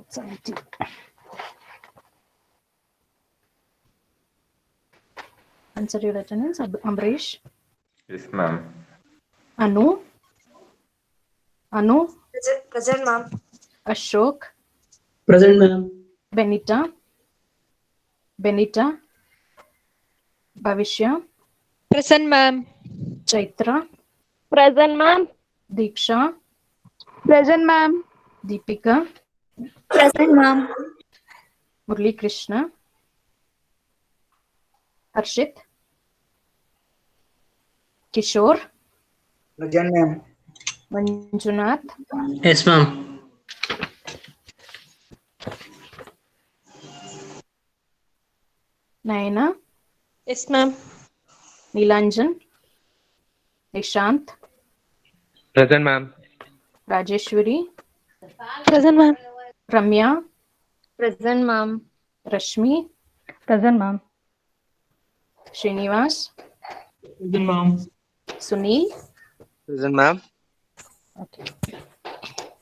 17. Answer your attendance. Ambrish. Yes, ma'am. Anu. Present, ma'am. Ashok. Present, ma'am. Benita. Bhavishya. Present, ma'am. Chaitra. Present, ma'am. Diksha. Present, ma'am. Deepika. Present, ma'am. Murli Krishna. Harshit. Kishore. Present, ma'am. Manjunath. Yes, ma'am. Naina. Yes, ma'am. Nilanjan. Nishant. Present, ma'am. Rajeshwari. Present, ma'am. Ramya. Present, ma'am. Rashmi. Present, ma'am. Srinivas. Present, ma'am. Sunil. Present, ma'am. Okay.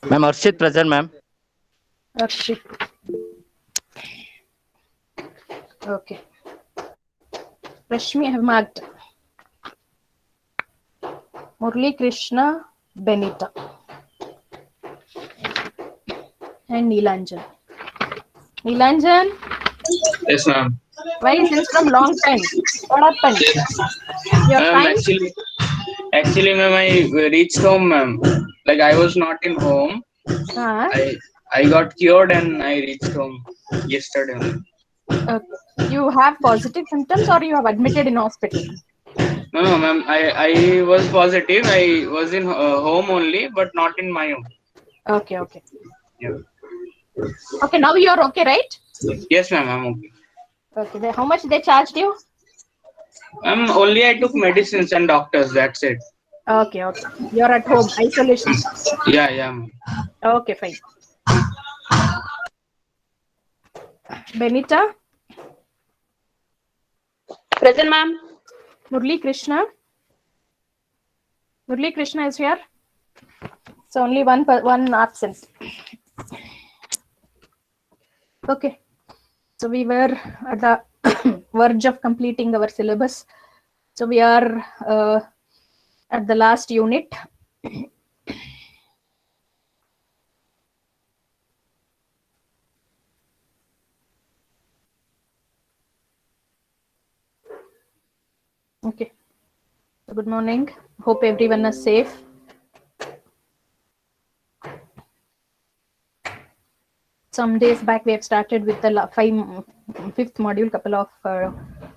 Ma'am, Arshit present, ma'am. Harshit. Okay. Rashmi, I have marked. Murli Krishna, Benita. And Nilanjan. Nilanjan, Yes, ma'am. why since from long time? What happened? You're fine? Actually, ma'am, I reached home, ma'am. Like I was not in home. I got cured and I reached home yesterday. You have positive symptoms or you have admitted in hospital? No, ma'am. I was positive. I was in home only, but not in my home. Okay. Yeah. Okay, now you're okay, right? Yes, ma'am. I'm okay. Okay, how much they charged you? Only I took medicines and doctors. That's it. Okay. You're at home, isolation. Yeah, ma'am. Okay, fine. Benita? Present, ma'am. Murli Krishna? Murli Krishna is here. So only one absent. Okay. So we were at the verge of completing our syllabus. So we are at the last unit. Okay. So good morning. Hope everyone is safe. Some days back, we have started with the fifth module, couple of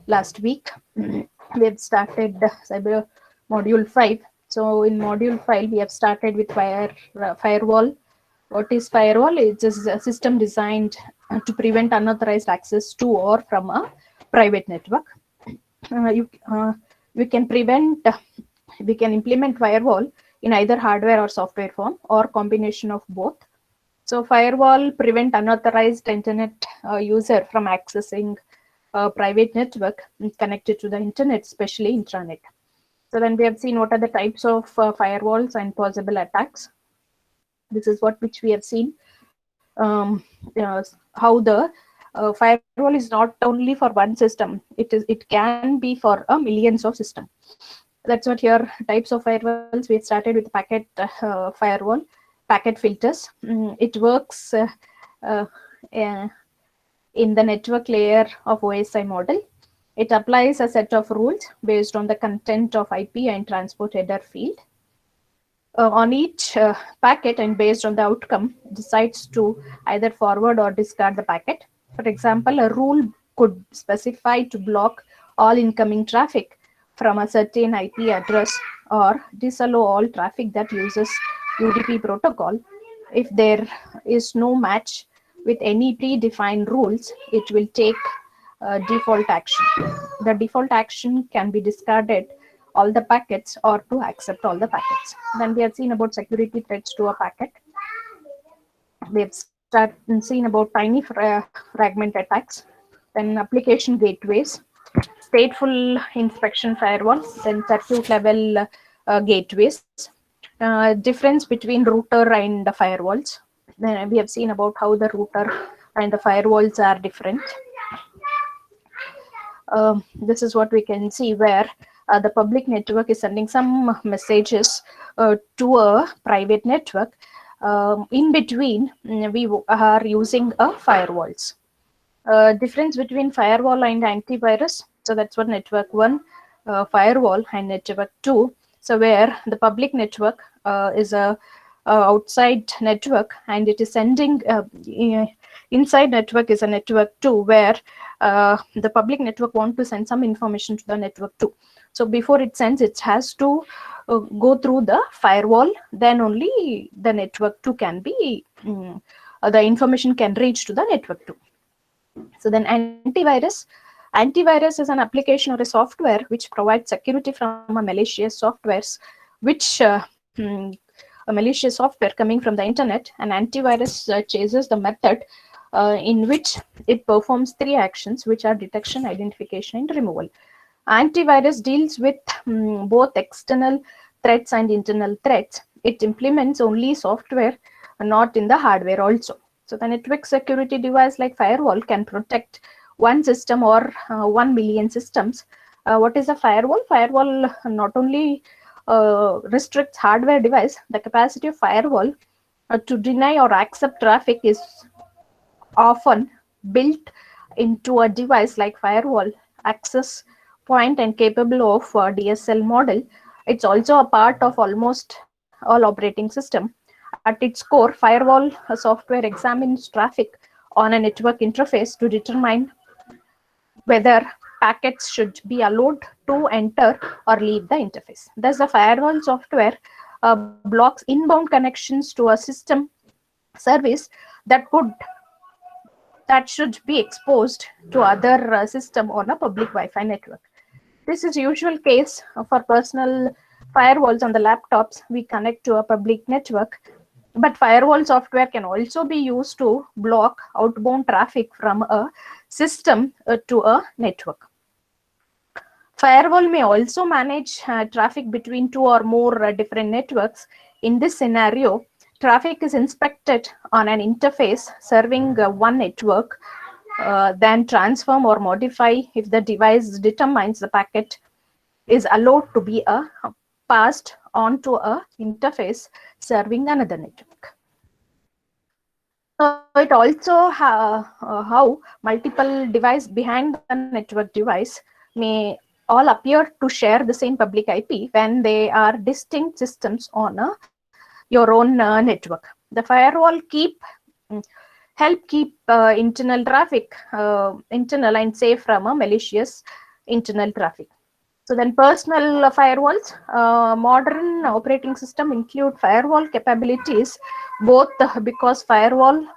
last week. We have started cyber module 5. So in module 5, we have started with firewall. What is firewall? It's a system designed to prevent unauthorized access to or from a private network. We can implement firewall in either hardware or software form or combination of both. So firewall prevent unauthorized internet user from accessing a private network connected to the internet, especially intranet. So then we have seen what are the types of firewalls and possible attacks. This is which we have seen. How the firewall is not only for one system. It can be for millions of systems. That's what here types of firewalls. We started with packet firewall. Packet filters. It works in the network layer of OSI model. It applies a set of rules based on the content of IP and transport header field. On each packet and based on the outcome, decides to either forward or discard the packet. For example, a rule could specify to block all incoming traffic from a certain IP address or disallow all traffic that uses UDP protocol. If there is no match with any predefined rules, it will take default action. The default action can be discarded all the packets or to accept all the packets. Then we have seen about security threats to a packet. We have seen about tiny fragment attacks, then application gateways, stateful inspection firewalls, then circuit level gateways. Difference between router and the firewalls. then we have seen about how the router and the firewalls are different. This is what we can see, where the public network is sending some messages to a private network. In between, we are using firewalls. Difference between firewall and antivirus. So that's what network 1, firewall, and network 2. So where the public network is a outside network, and it is sending inside network is a network 2, where the public network want to send some information to the network 2. So before it sends, it has to go through the firewall, then only the network 2 can be the information can reach to the network 2. So then antivirus is an application or a software which provides security from a malicious softwares, which a malicious software coming from the internet. And antivirus chases the method in which it performs 3 actions, which are detection, identification, and removal. Antivirus deals with both external threats and internal threats. It implements only software, not in the hardware also. So the network security device like firewall can protect one system or 1 million systems. What is a firewall? Firewall not only restricts hardware device. The capacity of firewall to deny or accept traffic is often built into a device like firewall access point and capable of DSL model. It's also a part of almost all operating system. At its core, firewall software examines traffic on a network interface to determine whether packets should be allowed to enter or leave the interface. Thus, the firewall software blocks inbound connections to a system service that should be exposed to other system on a public Wi-Fi network. This is usual case for personal firewalls on the laptops. We connect to a public network, but firewall software can also be used to block outbound traffic from a system to a network. Firewall may also manage traffic between 2 or more different networks. In this scenario, traffic is inspected on an interface serving one network, then transform or modify if the device determines the packet is allowed to be passed onto a interface serving another network. So it also how multiple devices behind the network device may all appear to share the same public IP when they are distinct systems on your own network. The firewall help keep internal traffic internal and safe from a malicious internal traffic. So then personal firewalls, modern operating system include firewall capabilities, both because firewall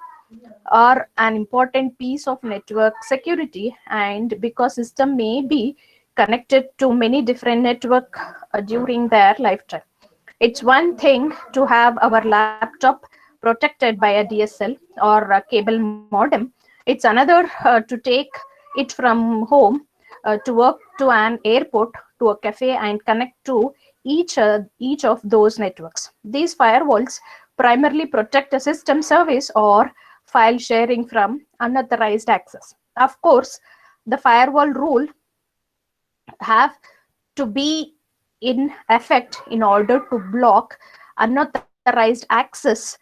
are an important piece of network security and because system may be connected to many different network during their lifetime. It's one thing to have our laptop protected by a DSL or a cable modem. It's another to take it from home to work, to an airport, to a cafe, and connect to each of those networks. These firewalls primarily protect a system service or file sharing from unauthorized access. Of course, the firewall rule have to be in effect in order to block unauthorized access.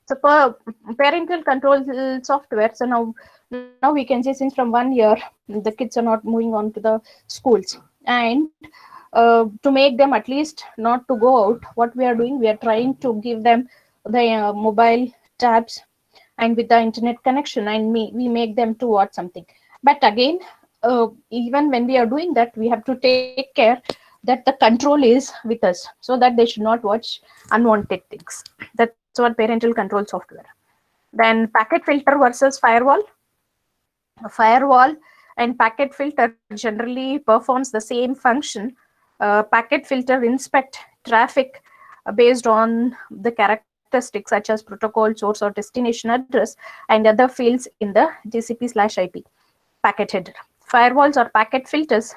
So for parental control software, so now we can say since from 1 year the kids are not moving on to the schools, and to make them at least not to go out, what we are doing, we are trying to give them the mobile tabs and with the internet connection, and we make them to watch something. But again, even when we are doing that, we have to take care that the control is with us so that they should not watch unwanted things. That's what parental control software. Then packet filter versus firewall. Firewall and packet filter generally performs the same function. Packet filter inspect traffic based on the characteristics such as protocol, source or destination address, and other fields in the TCP/IP packet header. Firewalls or packet filters,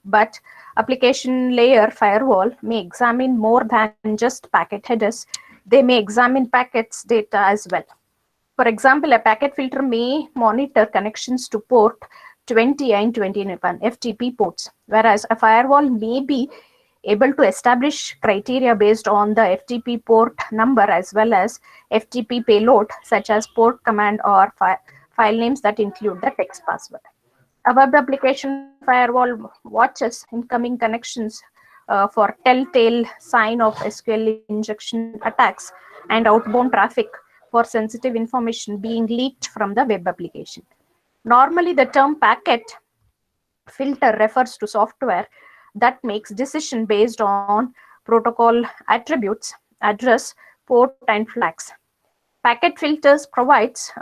but application layer firewall may examine more than just packet headers. They may examine packets data as well. For example, a packet filter may monitor connections to port 20 and 21 FTP ports, whereas a firewall may be able to establish criteria based on the FTP port number as well as FTP payload, such as port command or file names that include the text password. A web application firewall watches incoming connections for telltale sign of SQL injection attacks and outbound traffic for sensitive information being leaked from the web application. Normally, the term packet filter refers to software that makes decision based on protocol attributes, address, port, and flags. Packet filters provides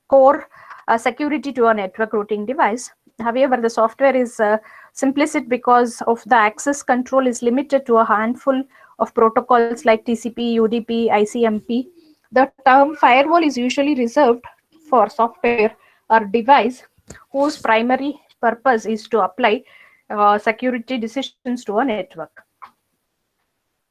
core security to a network routing device. However, the software is simplistic because of the access control is limited to a handful of protocols like TCP, UDP, ICMP. The term firewall is usually reserved for software or device whose primary purpose is to apply security decisions to a network.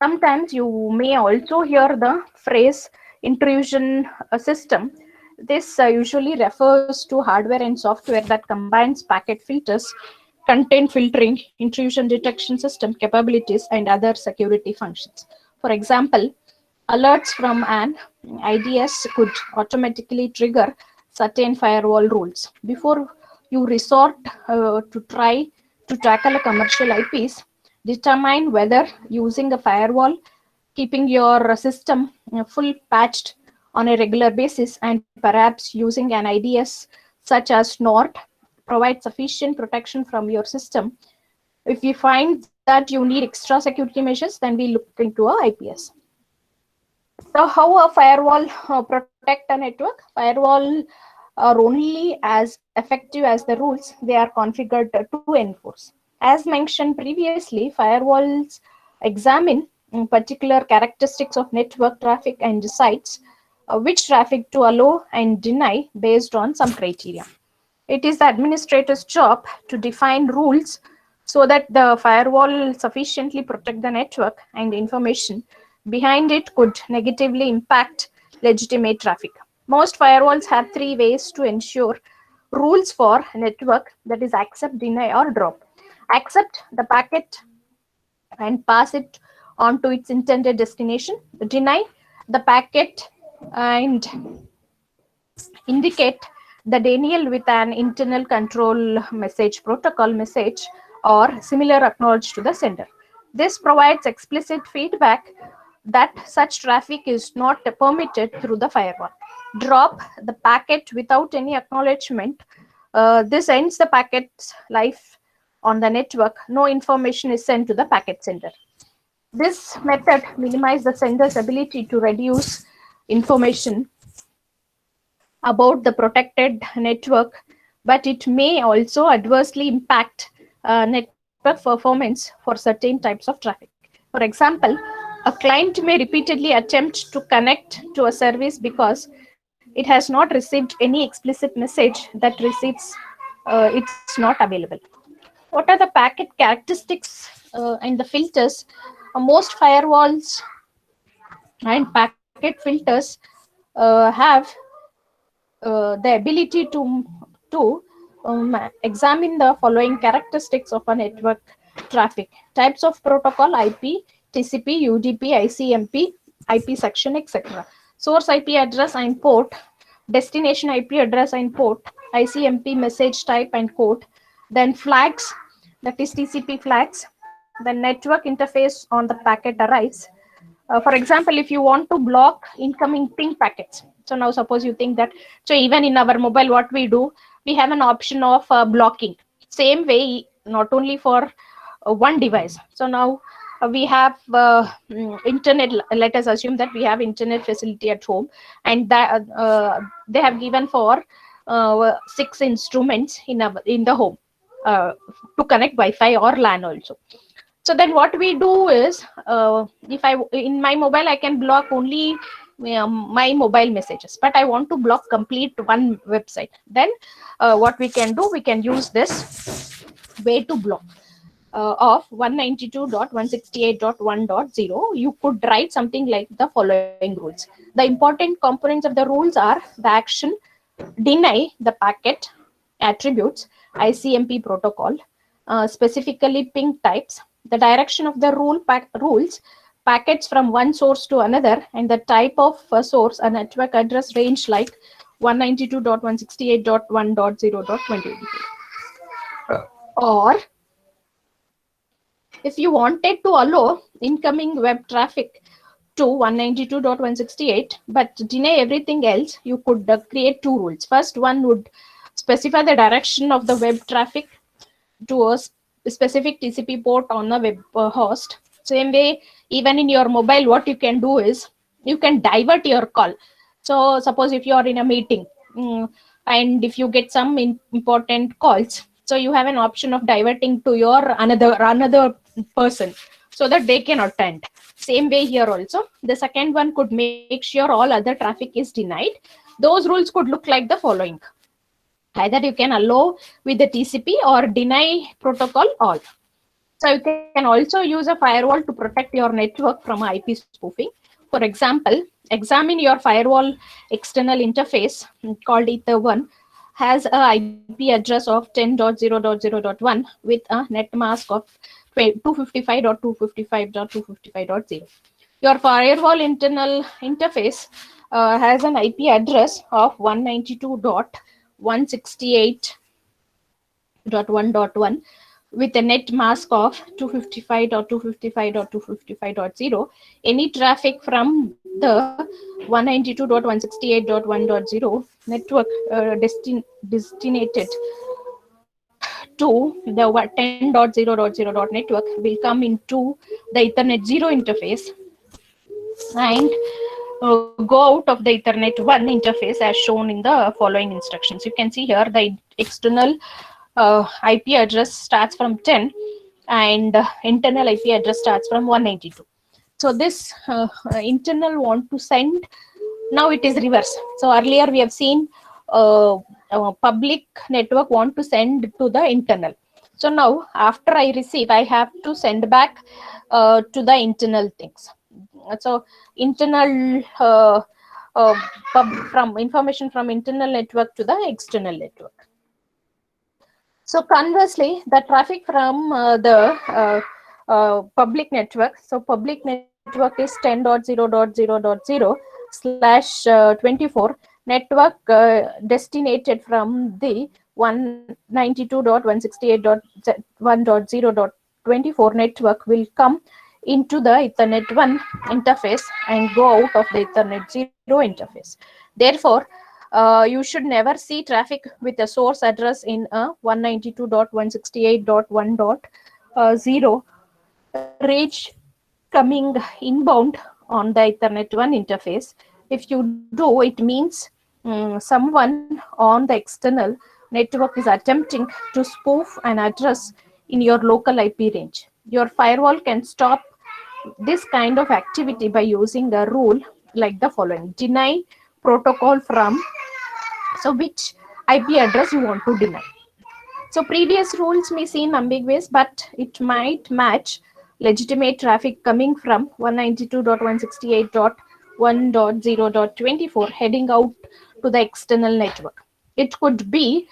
Sometimes you may also hear the phrase intrusion system. This usually refers to hardware and software that combines packet filters, content filtering, intrusion detection system capabilities, and other security functions. For example, alerts from an IDS could automatically trigger certain firewall rules. Before you resort to try to tackle a commercial IPs, determine whether using a firewall, keeping your system full patched on a regular basis, and perhaps using an IDS such as NORT provides sufficient protection from your system. If you find that you need extra security measures, then we look into a IPS. So how a firewall protect a network? Firewall are only as effective as the rules they are configured to enforce. As mentioned previously, firewalls examine particular characteristics of network traffic and decides which traffic to allow and deny based on some criteria. It is the administrator's job to define rules so that the firewall sufficiently protect the network and information behind it could negatively impact legitimate traffic. Most firewalls have three ways to ensure rules for network, that is accept, deny, or drop. Accept the packet and pass it on to its intended destination. Deny the packet and indicate the denial with an internal control message, protocol message, or similar acknowledged to the sender. This provides explicit feedback that such traffic is not permitted through the firewall. Drop the packet without any acknowledgement. This ends the packet's life on the network. No information is sent to the packet sender. This method minimizes the sender's ability to reduce information about the protected network, but it may also adversely impact network performance for certain types of traffic. For example, a client may repeatedly attempt to connect to a service because it has not received any explicit message that receives it's not available. What are the packet characteristics and the filters? Most firewalls and packet filters have the ability to examine the following characteristics of a network traffic: types of protocol, IP, TCP, UDP, ICMP, IP section, etc. Source IP address and port, destination IP address and port, ICMP message type and code, then flags, that is TCP flags, the network interface on the packet arrives. For example, if you want to block incoming ping packets, so now suppose you think that, so even in our mobile, what we do, we have an option of blocking. Same way, not only for one device. So now we have internet, let us assume that we have internet facility at home, and that they have given for 6 instruments in the home to connect Wi-Fi or LAN also. So then what we do is, in my mobile, I can block only my mobile messages, but I want to block complete one website. Then what we can do, we can use this way to block. of 192.168.1.0, you could write something like the following rules. The important components of the rules are the action, deny the packet, attributes, ICMP protocol, specifically ping types, the direction of the rules, packets from one source to another, and the type of source, a network address range like 192.168.1.0.20. Or if you wanted to allow incoming web traffic to 192.168 but deny everything else, you could create two rules. First one would specify the direction of the web traffic to a specific TCP port on a web host. Same way, even in your mobile, what you can do is you can divert your call. So suppose if you are in a meeting and if you get some important calls, so you have an option of diverting to your another person so that they can attend. Same way here also, the second one could make sure all other traffic is denied. Those rules could look like the following. Either you can allow with the TCP or deny protocol all. So you can also use a firewall to protect your network from IP spoofing. For example, examine your firewall external interface called Ether1 has a IP address of 10.0.0.1 with a net mask of 255.255.255.0. Your firewall internal interface has an IP address of 192.168.1.1 with a net mask of 255.255.255.0. Any traffic from the 192.168.1.0 network destinated to the 10.0.0. network will come into the Ethernet 0 interface and go out of the Ethernet 1 interface as shown in the following instructions. You can see here the external IP address starts from 10 and internal IP address starts from 192. So this internal want to send, now it is reverse. So earlier we have seen public network want to send to the internal. So now after I receive, I have to send back to the internal things. So internal from information from internal network to the external network. So conversely, the traffic from the public network, so public network is 10.0.0.0/24, network destinated from the 192.168.1.0.24 network will come into the Ethernet 1 interface and go out of the Ethernet 0 interface. Therefore, you should never see traffic with a source address in a 192.168.1.0 reach coming inbound on the Ethernet 1 interface. If you do, it means someone on the external network is attempting to spoof an address in your local IP range. Your firewall can stop this kind of activity by using a rule like the following. Deny protocol from, so which IP address you want to deny. So previous rules may seem ambiguous, but it might match legitimate traffic coming from 192.168.1.0.24 heading out to the external network. It could be,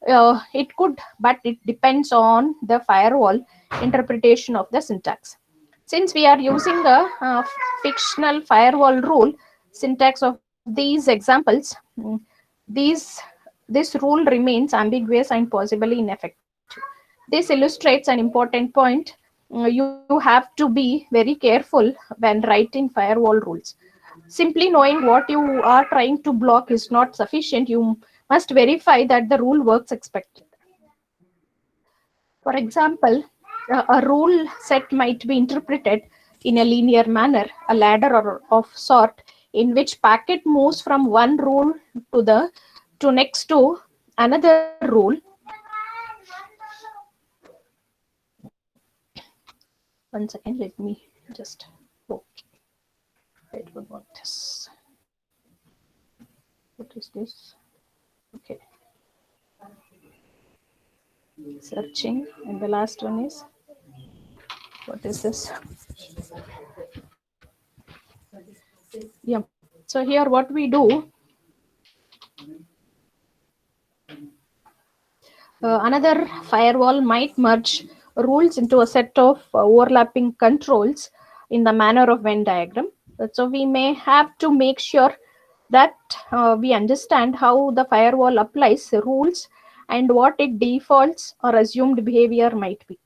but it depends on the firewall interpretation of the syntax. Since we are using a fictional firewall rule, syntax of these examples, this rule remains ambiguous and possibly ineffective. This illustrates an important point. You have to be very careful when writing firewall rules. Simply knowing what you are trying to block is not sufficient. You must verify that the rule works expected. For example, a rule set might be interpreted in a linear manner, a ladder or of sort, in which packet moves from one rule to next to another rule. One second, let me just, okay, wait, what this? What is this? Okay. Searching, and the last one is what is this? Yeah. So here what we do, another firewall might merge rules into a set of overlapping controls in the manner of Venn diagram. So we may have to make sure that we understand how the firewall applies the rules and what its defaults or assumed behavior might be.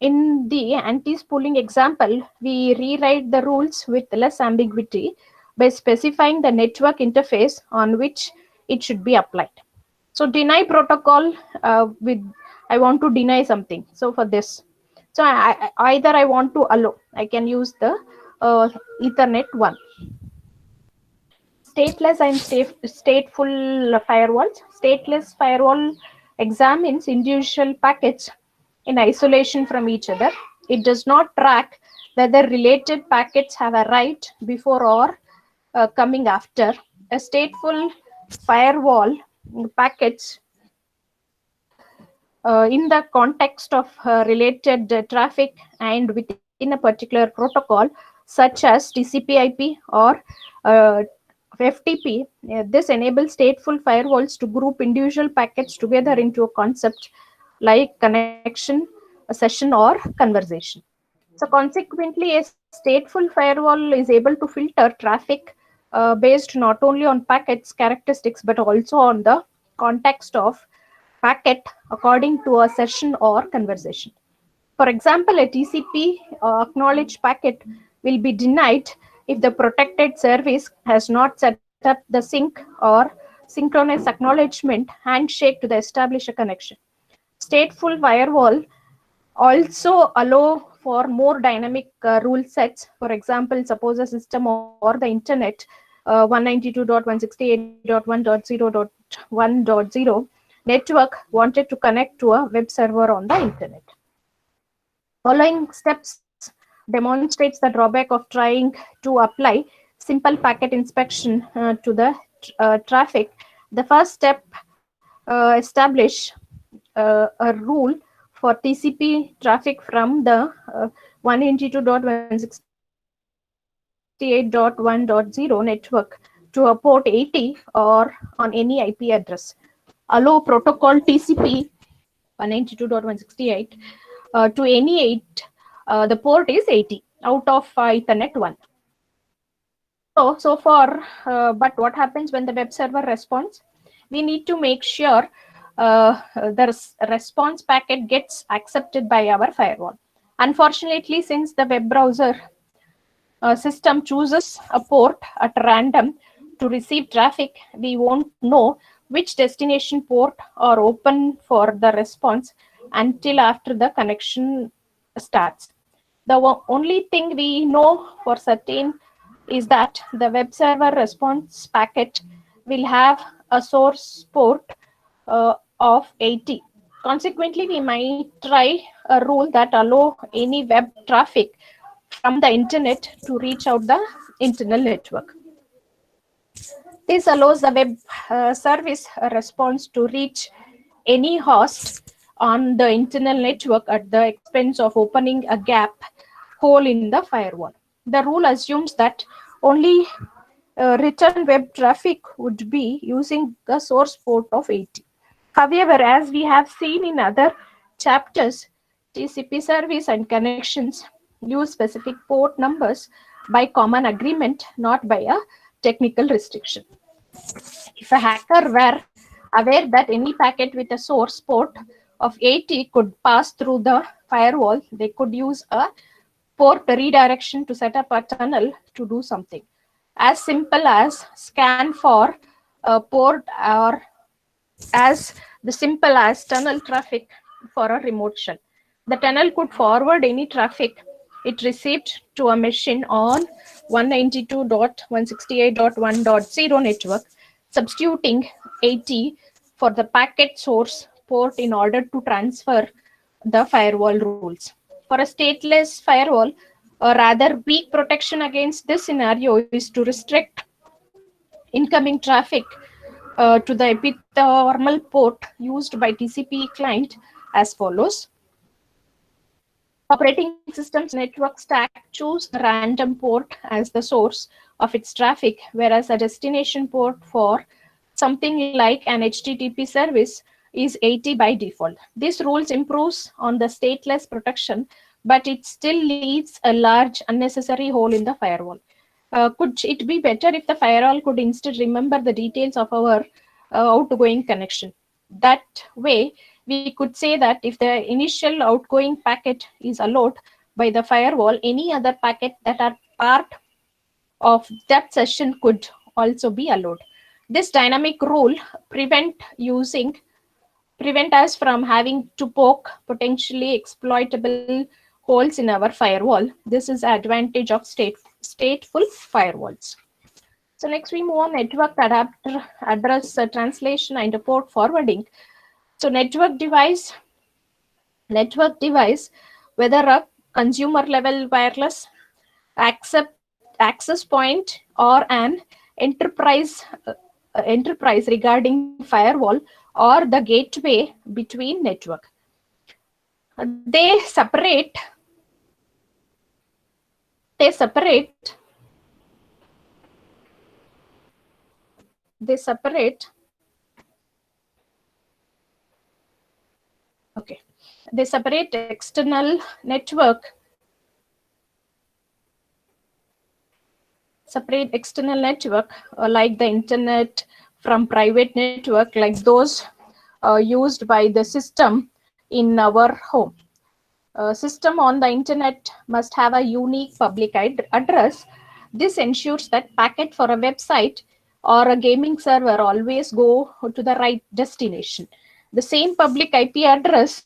In the anti-spooling example, we rewrite the rules with less ambiguity by specifying the network interface on which it should be applied. So deny protocol with I want to deny something. So for this, so either I want to allow, I can use the Ethernet one. Stateless and stateful firewalls. Stateless firewall examines individual packets in isolation from each other. It does not track whether related packets have arrived before or coming after. A stateful firewall packets in the context of related traffic and within a particular protocol, such as TCP/IP or FTP. This enables stateful firewalls to group individual packets together into a concept like connection, a session, or conversation. So consequently, a stateful firewall is able to filter traffic based not only on packets characteristics, but also on the context of packet according to a session or conversation. For example, a TCP acknowledged packet will be denied if the protected service has not set up the sync or synchronous acknowledgement handshake to establish a connection. Stateful firewall also allow for more dynamic rule sets. For example, suppose a system or the internet 192.168.1.0.1.0 network wanted to connect to a web server on the internet. Following steps demonstrates the drawback of trying to apply simple packet inspection to the traffic. The first step establish a rule for TCP traffic from the 192.168.1.0 network to a port 80 or on any IP address. Allow protocol TCP 192.168 to any 8. The port is 80 out of Ethernet 1. So far, but what happens when the web server responds? We need to make sure the response packet gets accepted by our firewall. Unfortunately, since the web browser system chooses a port at random to receive traffic, we won't know which destination port are open for the response until after the connection starts. The only thing we know for certain is that the web server response packet will have a source port of 80. Consequently, we might try a rule that allow any web traffic from the internet to reach out the internal network. This allows the web service response to reach any host on the internal network at the expense of opening a gap hole in the firewall. The rule assumes that only return web traffic would be using the source port of 80. However, as we have seen in other chapters, TCP service and connections use specific port numbers by common agreement, not by a technical restriction. If a hacker were aware that any packet with a source port of 80 could pass through the firewall, they could use a port redirection to set up a tunnel to do something as simple as scan for a port, or as the simple as tunnel traffic for a remote shell. The tunnel could forward any traffic it received to a machine on 192.168.1.0 network, substituting 80 for the packet source port in order to transfer the firewall rules. For a stateless firewall, a rather weak protection against this scenario is to restrict incoming traffic to the epithermal port used by TCP client as follows. Operating system's network stack choose a random port as the source of its traffic, whereas a destination port for something like an HTTP service is 80 by default. This rules improves on the stateless protection, but it still leaves a large unnecessary hole in the firewall. Could it be better if the firewall could instead remember the details of our outgoing connection? That way, we could say that if the initial outgoing packet is allowed by the firewall, any other packet that are part of that session could also be allowed. This dynamic rule prevent us from having to poke potentially exploitable holes in our firewall. This is the advantage of stateful firewalls. So next we move on network adapter address translation and port forwarding. So network device, whether a consumer level wireless access point or an enterprise regarding firewall or the gateway between network. They separate external network like the internet from private network, like those used by the system in our home. System on the internet must have a unique public address. This ensures that packet for a website or a gaming server always go to the right destination. The same public IP address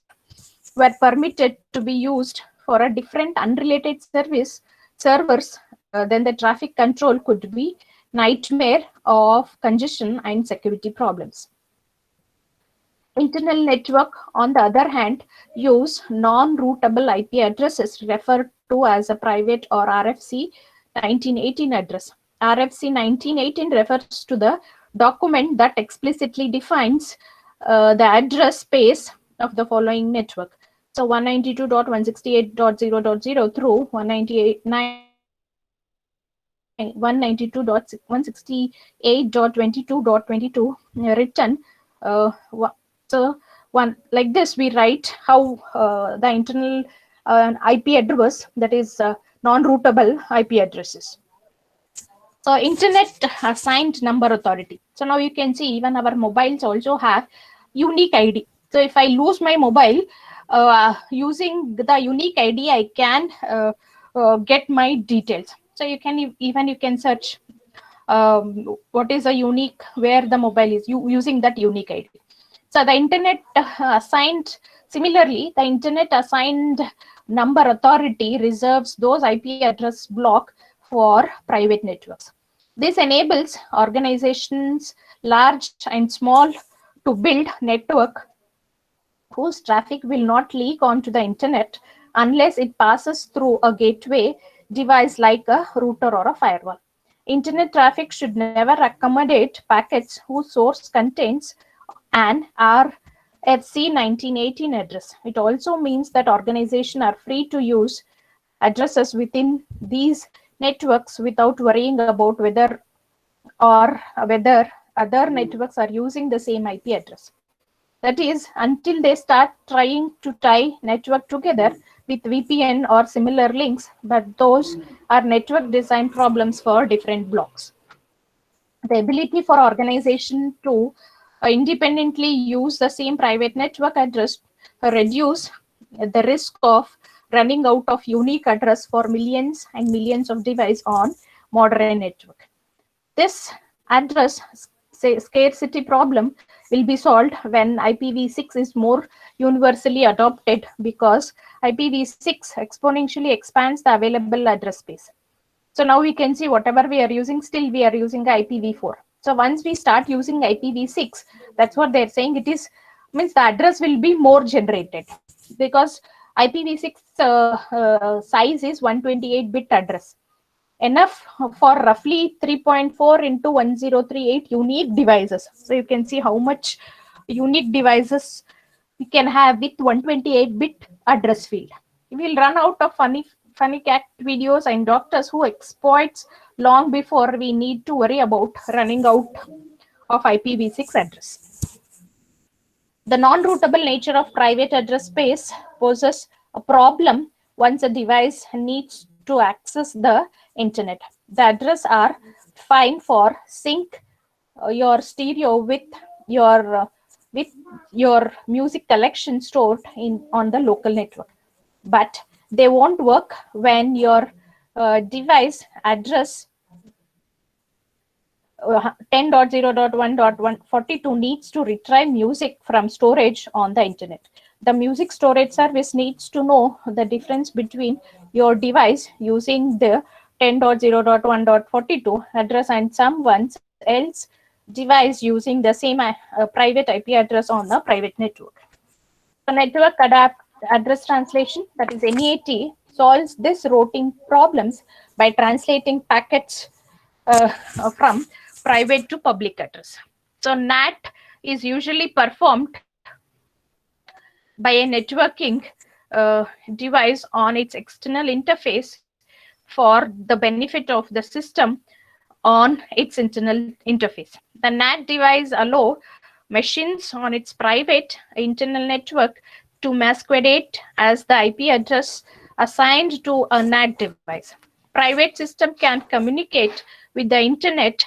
were permitted to be used for a different unrelated servers, then the traffic control could be nightmare of congestion and security problems. Internal network, on the other hand, use non-routable IP addresses referred to as a private or RFC 1918 address. RFC 1918 refers to the document that explicitly defines the address space of the following network. So 192.168.0.0 through 192.168.22.22 written. So one like this, we write how the internal IP address, that is non-routable IP addresses. So internet assigned number authority. So now you can see even our mobiles also have unique ID. So if I lose my mobile, using the unique ID, I can get my details. So you can search what is a unique, where the mobile is, using that unique ID. So the internet similarly, the internet assigned number authority reserves those IP address block for private networks. This enables organizations, large and small, to build network whose traffic will not leak onto the internet unless it passes through a gateway device like a router or a firewall. Internet traffic should never accommodate packets whose source contains an RFC 1918 address. It also means that organizations are free to use addresses within these networks without worrying about whether other networks are using the same IP address. That is, until they start trying to tie network together with VPN or similar links, but those are network design problems for different blocks. The ability for organization to independently use the same private network address reduce the risk of running out of unique address for millions and millions of devices on modern network. This address scarcity problem will be solved when IPv6 is more universally adopted, because IPv6 exponentially expands the available address space. So now we can see whatever we are using, still we are using IPv4. So once we start using IPv6, that's what they're saying, it is means the address will be more generated, because IPv6 size is 128-bit address, enough for roughly 3.4 into 1038 unique devices. So you can see how much unique devices we can have with 128-bit address field. We'll run out of funny cat videos and doctors who exploits long before we need to worry about running out of IPv6 address. The non-routable nature of private address space poses a problem once a device needs to access the internet. The address are fine for sync your stereo with your music collection stored on the local network, but they won't work when your device address 10.0.1.142 needs to retrieve music from storage on the internet. The music storage service needs to know the difference between your device using the 10.0.1.42 address and someone else device using the same private IP address on the private network. The network adapt address translation, that is NAT, solves this routing problems by translating packets from private to public address. So NAT is usually performed by a networking device on its external interface for the benefit of the system on its internal interface. The NAT device allows machines on its private internal network to masquerade as the IP address assigned to a NAT device. Private system can communicate with the internet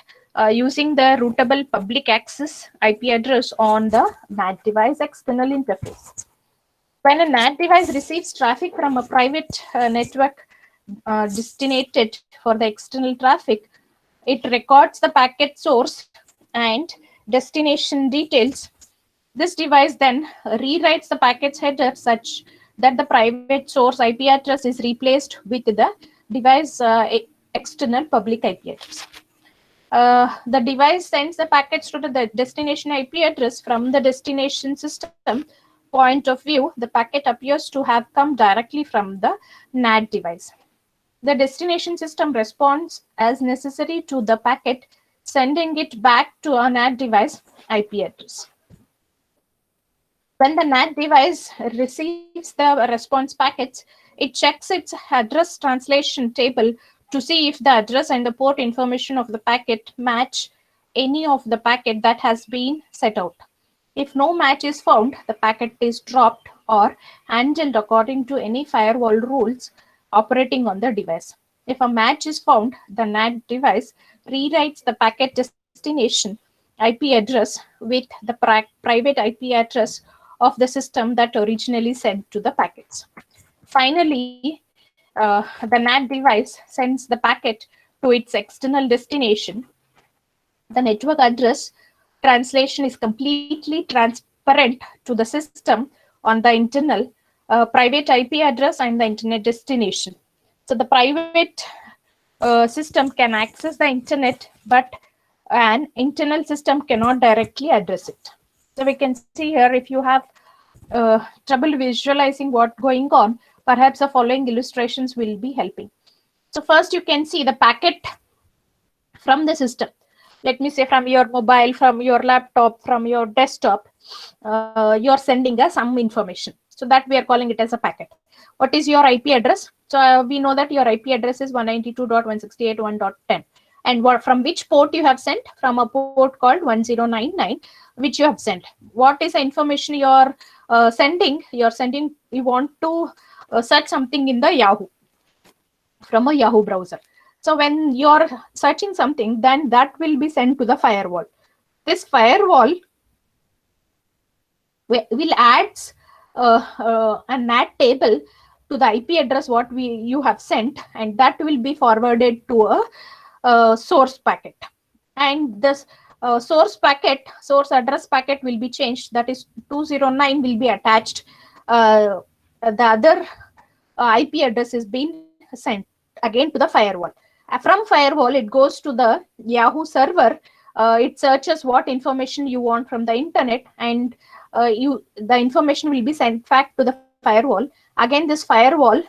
using the routable public access IP address on the NAT device external interface. When a NAT device receives traffic from a private network destinated for the external traffic, it records the packet source and destination details. This device then rewrites the packet's header such that the private source IP address is replaced with the device external public IP address. The device sends the packets to the destination IP address. From the destination system point of view, the packet appears to have come directly from the NAT device. The destination system responds as necessary to the packet, sending it back to a NAT device IP address. When the NAT device receives the response packets, it checks its address translation table to see if the address and the port information of the packet match any of the packet that has been set out. If no match is found, the packet is dropped or handled according to any firewall rules operating on the device. If a match is found, the NAT device rewrites the packet destination IP address with the private IP address of the system that originally sent to the packets. Finally, the NAT device sends the packet to its external destination. The network address translation is completely transparent to the system on the internal private IP address and the internet destination. So the private system can access the internet, but an internal system cannot directly address it. So we can see here, if you have trouble visualizing what's going on, perhaps the following illustrations will be helping. So first you can see the packet from the system. Let me say from your mobile, from your laptop, from your desktop, you're sending us some information. So that we are calling it as a packet. What is your IP address? So we know that your IP address is 192.168.1.10. And from which port you have sent? From a port called 1099, which you have sent. What is the information you're sending? You want to search something in the Yahoo, from a Yahoo browser. So when you're searching something, then that will be sent to the firewall. This firewall will add a NAT table to the IP address what you have sent, and that will be forwarded to a source packet. And this source address packet will be changed. That is 209 will be attached. The other IP address is being sent again to the firewall. From firewall, it goes to the Yahoo server. It searches what information you want from the internet, and the information will be sent back to the firewall. Again, this firewall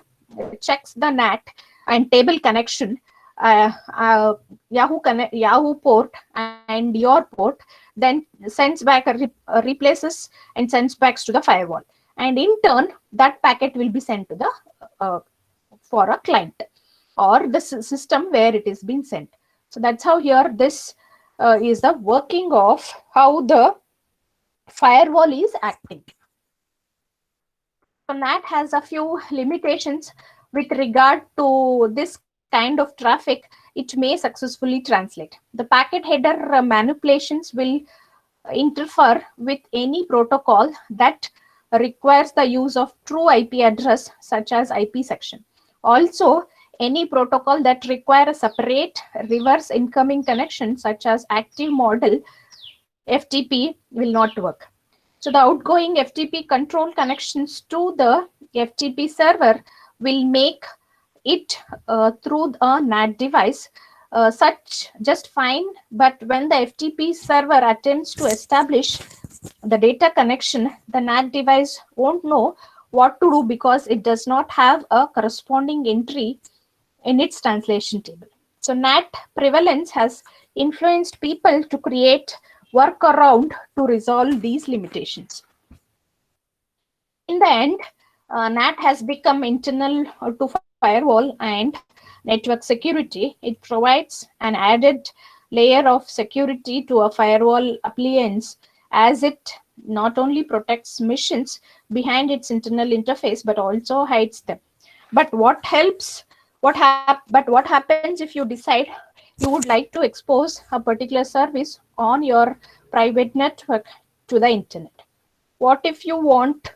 checks the NAT and table connection, Yahoo port and your port, then sends back replaces and sends back to the firewall. And in turn, that packet will be sent to the for a client or the system where it is being sent. So that's how here this is the working of how the firewall is acting. So NAT has a few limitations with regard to this kind of traffic. It may successfully translate. The packet header manipulations will interfere with any protocol that requires the use of true IP address such as IP section. Also, any protocol that require a separate reverse incoming connection such as active model FTP will not work. So the outgoing FTP control connections to the FTP server will make it through a NAT device such just fine, but when the FTP server attempts to establish the data connection, the NAT device won't know what to do because it does not have a corresponding entry in its translation table. So NAT prevalence has influenced people to create workaround to resolve these limitations. In the end, NAT has become internal to firewall and network security. It provides an added layer of security to a firewall appliance, as it not only protects missions behind its internal interface but also hides them. But what happens if you decide you would like to expose a particular service on your private network to the internet? What if you wanted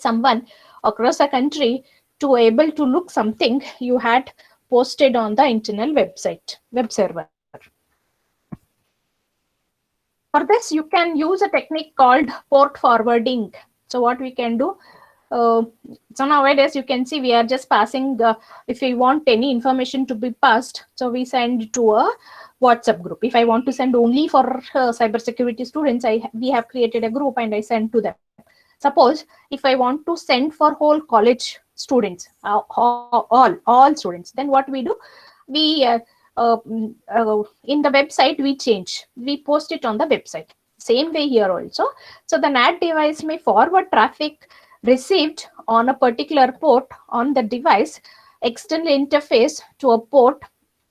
someone across a country to able to look something you had posted on the internal web server? For this, you can use a technique called port forwarding. So what we can do, so nowadays you can see we are just passing, if we want any information to be passed, so we send to a WhatsApp group. If I want to send only for cybersecurity students, we have created a group and I send to them. Suppose if I want to send for whole college students, all students, then what we do, we in the website we post it on the website. Same way here also. So the NAT device may forward traffic received on a particular port on the device external interface to a port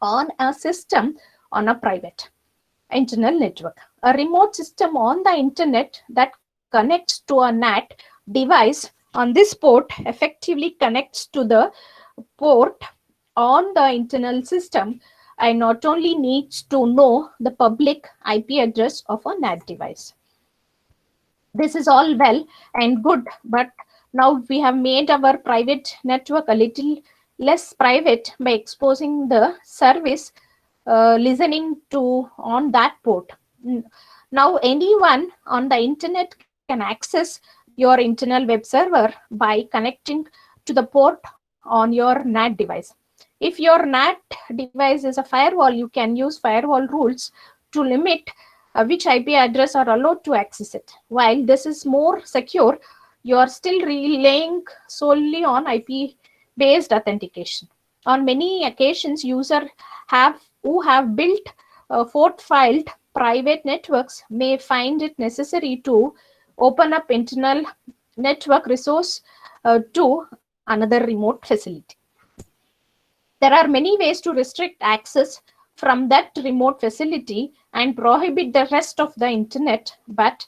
on a system on a private internal network. A remote system on the internet that connects to a NAT device on this port effectively connects to the port on the internal system and not only needs to know the public IP address of a NAT device. This is all well and good, but now we have made our private network a little less private by exposing the service listening to on that port. Now anyone on the internet can access your internal web server by connecting to the port on your NAT device. If your NAT device is a firewall, you can use firewall rules to limit which IP address are allowed to access it. While this is more secure, you are still relying solely on IP-based authentication. On many occasions, users who have built port-filed private networks may find it necessary to open up internal network resource to another remote facility. There are many ways to restrict access from that remote facility and prohibit the rest of the internet, but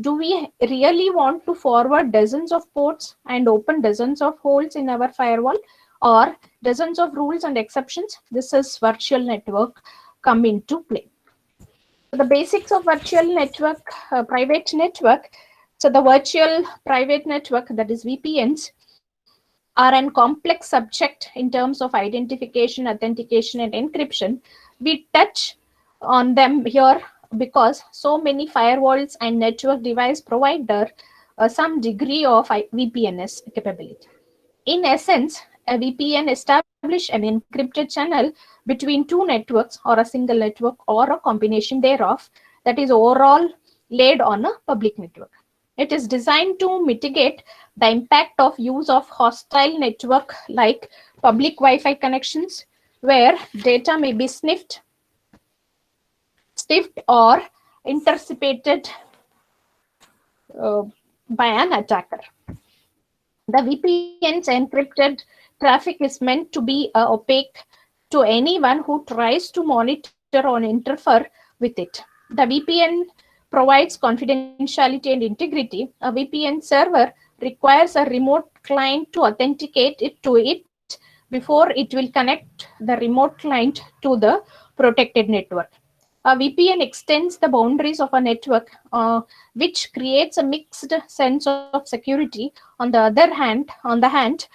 do we really want to forward dozens of ports and open dozens of holes in our firewall, or dozens of rules and exceptions? This is virtual network come into play. So the basics of virtual network, private network. So the virtual private network, that is VPNs, are a complex subject in terms of identification, authentication, and encryption. We touch on them here because so many firewalls and network device provider some degree of VPNs capability. In essence, a VPN establishes an encrypted channel between two networks or a single network or a combination thereof that is overall laid on a public network. It is designed to mitigate the impact of use of hostile network like public Wi-Fi connections, where data may be sniffed or intercepted by an attacker. The VPN's encrypted traffic is meant to be opaque to anyone who tries to monitor or interfere with it. The VPN provides confidentiality and integrity. A VPN server requires a remote client to authenticate it to it before it will connect the remote client to the protected network. A VPN extends the boundaries of a network, which creates a mixed sense of security. On the hand,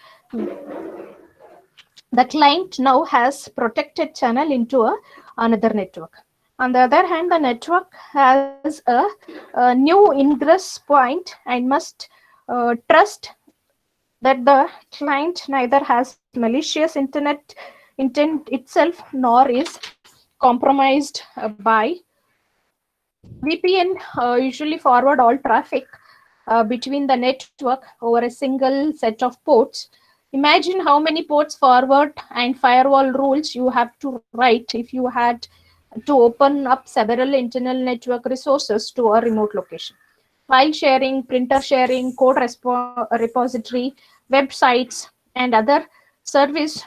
the client now has protected channel into another network. On the other hand, the network has a new ingress point and must trust that the client neither has malicious intent itself nor is compromised by. VPN usually forward all traffic between the network over a single set of ports. Imagine how many ports forward and firewall rules you have to write if you had to open up several internal network resources to a remote location. File sharing, printer sharing, code repository, websites, and other service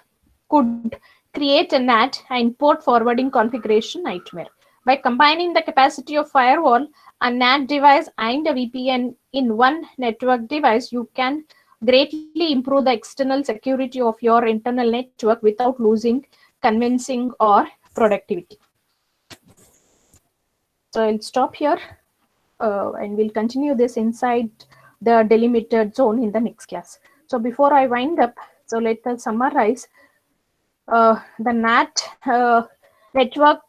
could create a NAT and port forwarding configuration nightmare. By combining the capacity of firewall, a NAT device, and a VPN in one network device, you can greatly improve the external security of your internal network without losing convincing or productivity. So I'll stop here and we'll continue this inside the delimited zone in the next class. So before I wind up, so let us summarize the NAT network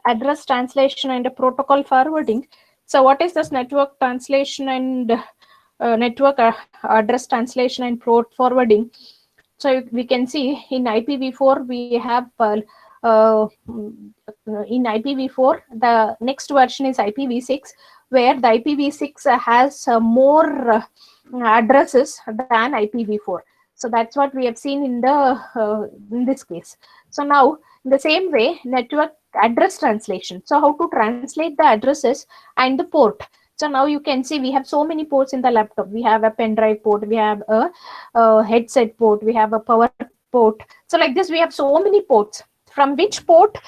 address translation and protocol forwarding. So what is this network translation and network address translation and port forwarding? So we can see in IPv4 we have in IPv4 the next version is IPv6, where the IPv6 has more addresses than IPv4. So that's what we have seen in the in this case. So now in the same way, network address translation. So how to translate the addresses and the port. So now you can see we have so many ports in the laptop. We have a pen drive port, we have a headset port, we have a power port. So like this, we have so many ports. From which port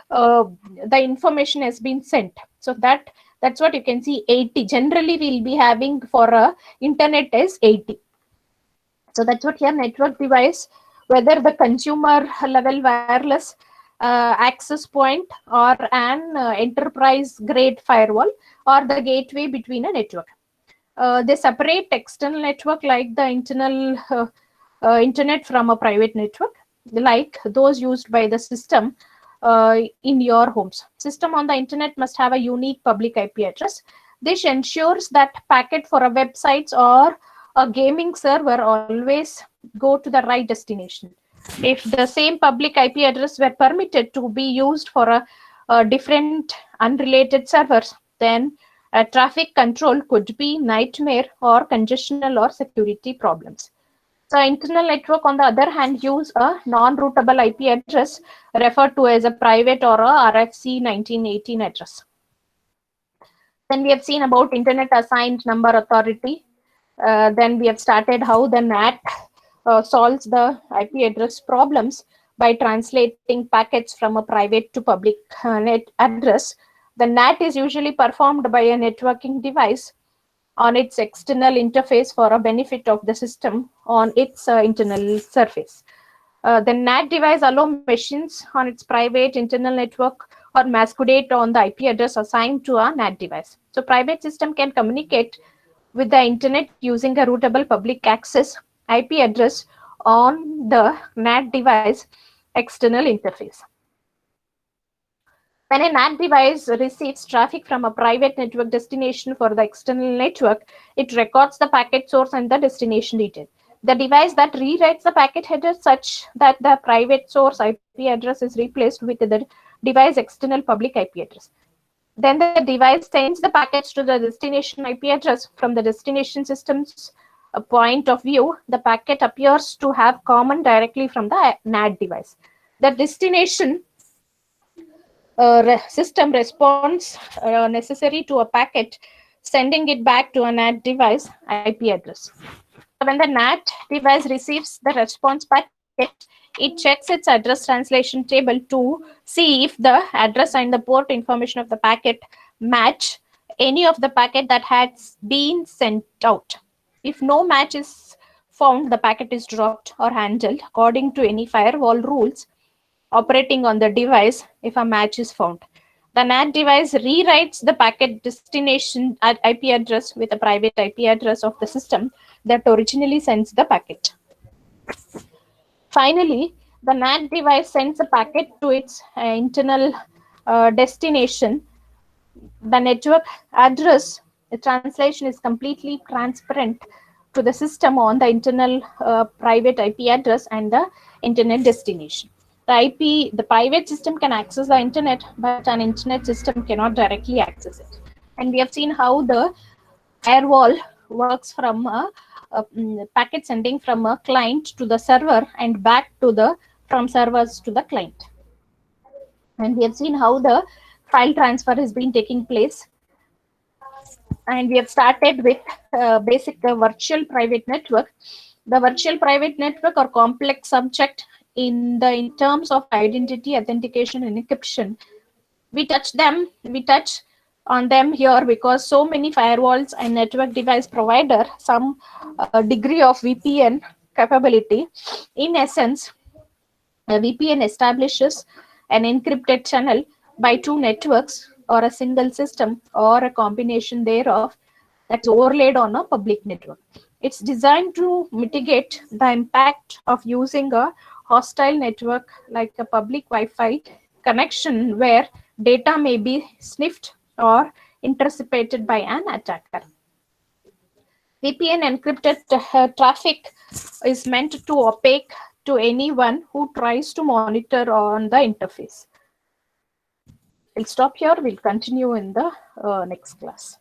the information has been sent. So that's what you can see. 80 generally we'll be having for a internet is 80. So that's what here network device, whether the consumer level wireless access point or an enterprise grade firewall or the gateway between a network. They separate external network like the internal internet from a private network, like those used by the system in your homes. System on the internet must have a unique public IP address. This ensures that packet for a websites or a gaming server always go to the right destination. If the same public IP address were permitted to be used for a different unrelated servers, then traffic control could be nightmare or congestional or security problems. So internal network, on the other hand, use a non-routable IP address referred to as a private or a RFC 1918 address. Then we have seen about Internet Assigned Number Authority. Then we have started how the NAT solves the IP address problems by translating packets from a private to public net address. The NAT is usually performed by a networking device on its external interface for a benefit of the system on its internal surface. The NAT device allows machines on its private internal network or masquerade on the IP address assigned to a NAT device. So private system can communicate with the internet using a routable public access IP address on the NAT device external interface. When a NAT device receives traffic from a private network destination for the external network, it records the packet source and the destination detail. The device that rewrites the packet header such that the private source IP address is replaced with the device external public IP address. Then the device sends the packets to the destination IP address. From the destination system's point of view, the packet appears to have common directly from the NAT device. The destination system responds necessary to a packet, sending it back to a NAT device IP address. when the NAT device receives the response packet, it checks its address translation table to see if the address and the port information of the packet match any of the packet that has been sent out. If no match is found, the packet is dropped or handled according to any firewall rules operating on the device if a match is found. The NAT device rewrites the packet destination IP address with a private IP address of the system that originally sends the packet. Finally, the NAT device sends a packet to its internal destination. The network address, the translation is completely transparent to the system on the internal private IP address and the internet destination. The private system can access the internet, but an internet system cannot directly access it. And we have seen how the firewall works from a packet sending from a client to the server and back to the from servers to the client. And we have seen how the file transfer has been taking place. And we have started with basic virtual private network. The virtual private network or complex subject in terms of identity, authentication, and encryption. We touch on them here because so many firewalls and network device provider some degree of VPN capability. In essence, a VPN establishes an encrypted channel by two networks or a single system or a combination thereof that's overlaid on a public network. It's designed to mitigate the impact of using a hostile network like a public Wi-Fi connection where data may be sniffed or intercepted by an attacker. VPN encrypted traffic is meant to opaque to anyone who tries to monitor on the interface. We'll stop here. We'll continue in the next class.